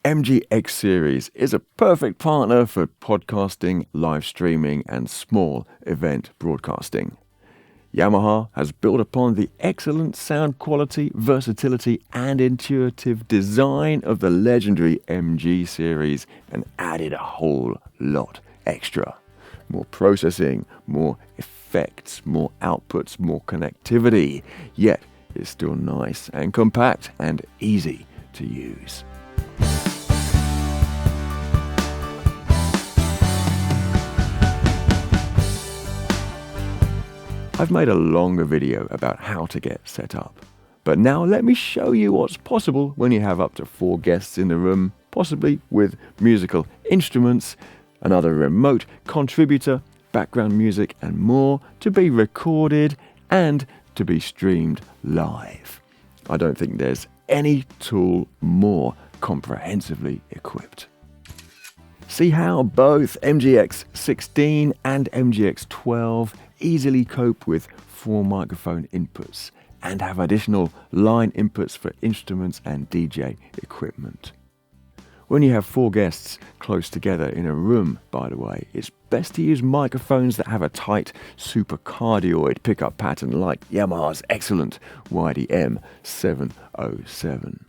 MGX series is a perfect partner for podcasting, live streaming, and small event broadcasting. Yamaha has built upon the excellent sound quality, versatility, and intuitive design of the legendary MG series and added a whole lot extra. More processing, more effects, more outputs, more connectivity, yet it's still nice and compact and easy to use. I've made a longer video about how to get set up, but now let me show you what's possible when you have up to 4 guests in the room, possibly with musical instruments, another remote contributor, background music and more to be recorded and to be streamed live. I don't think there's any tool more comprehensively equipped. See how both MGX16 and MGX12 easily cope with 4 microphone inputs and have additional line inputs for instruments and DJ equipment. When you have 4 guests close together in a room, by the way, it's best to use microphones that have a tight supercardioid pickup pattern like Yamaha's excellent YDM707.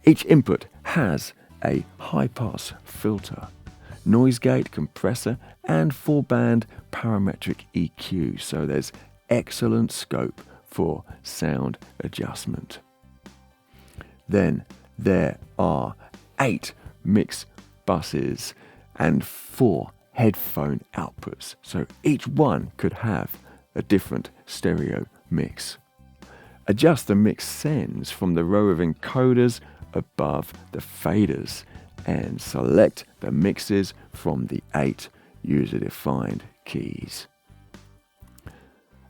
Each input has a high-pass filter, noise gate, compressor, and 4-band parametric EQ, so there's excellent scope for sound adjustment. Then there are 8 mix buses and 4 headphone outputs, so each one could have a different stereo mix. Adjust the mix sends from the row of encoders above the faders and select the mixes from the 8 user-defined keys.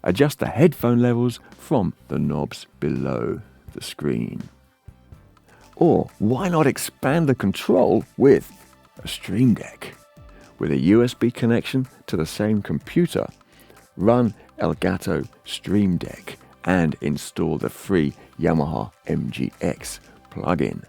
Adjust the headphone levels from the knobs below the screen. Or why not expand the control with a Stream Deck? With a USB connection to the same computer, run Elgato Stream Deck and install the free Yamaha MGX plugin.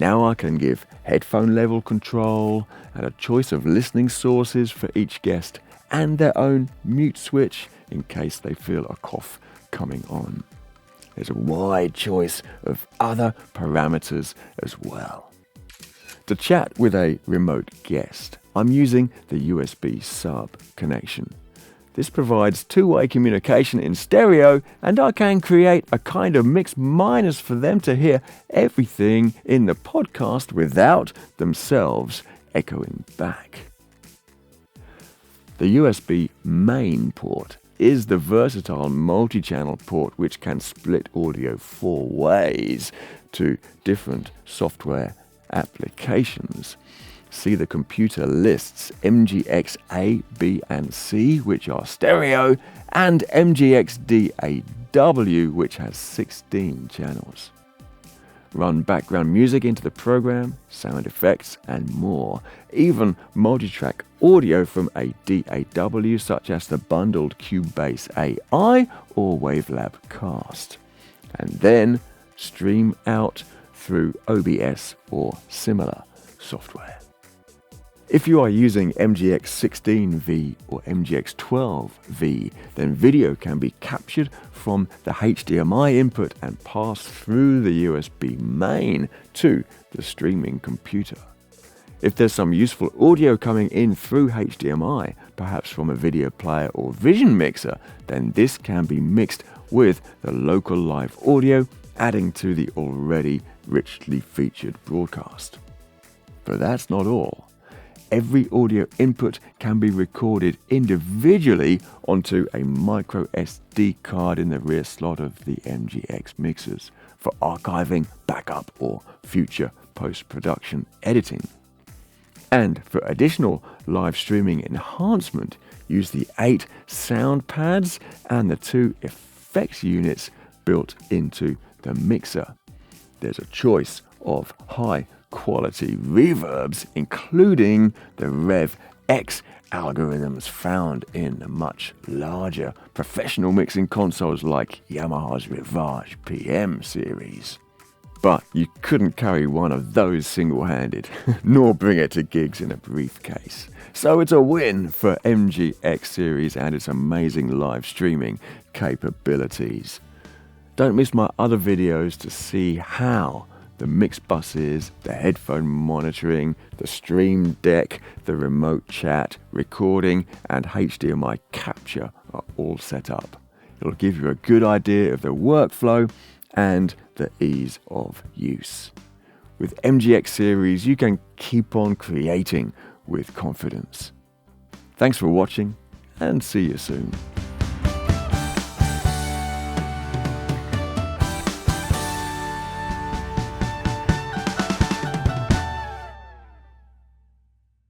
Now I can give headphone level control and a choice of listening sources for each guest and their own mute switch in case they feel a cough coming on. There's a wide choice of other parameters as well. To chat with a remote guest, I'm using the USB sub connection. This provides two-way communication in stereo, and I can create a kind of mixminus for them to hear everything in the podcast without themselves echoing back. The USB main port is the versatile multi-channel port which can split audio 4 ways to different software applications. See the computer lists MGX A, B and C, which are stereo, and MGX DAW, which has 16 channels. Run background music into the program, sound effects and more, even multitrack audio from a DAW such as the bundled Cubase AI or Wavelab Cast, and then stream out through OBS or similar software. If you are using MGX16V or MGX12V, then video can be captured from the HDMI input and passed through the USB main to the streaming computer. If there's some useful audio coming in through HDMI, perhaps from a video player or vision mixer, then this can be mixed with the local live audio, adding to the already richly featured broadcast. But that's not all. Every audio input can be recorded individually onto a micro SD card in the rear slot of the MGX mixers for archiving, backup, or future post-production editing. And for additional live streaming enhancement, use the 8 sound pads and the 2 effects units built into the mixer. There's a choice of high quality reverbs, including the Rev X algorithms found in the much larger professional mixing consoles like Yamaha's Rivage PM series. But you couldn't carry one of those single-handed, nor bring it to gigs in a briefcase. So it's a win for MGX series and its amazing live streaming capabilities. Don't miss my other videos to see how the mix buses, the headphone monitoring, the stream deck, the remote chat, recording and HDMI capture are all set up. It'll give you a good idea of the workflow and the ease of use. With MGX series, you can keep on creating with confidence. Thanks for watching and see you soon.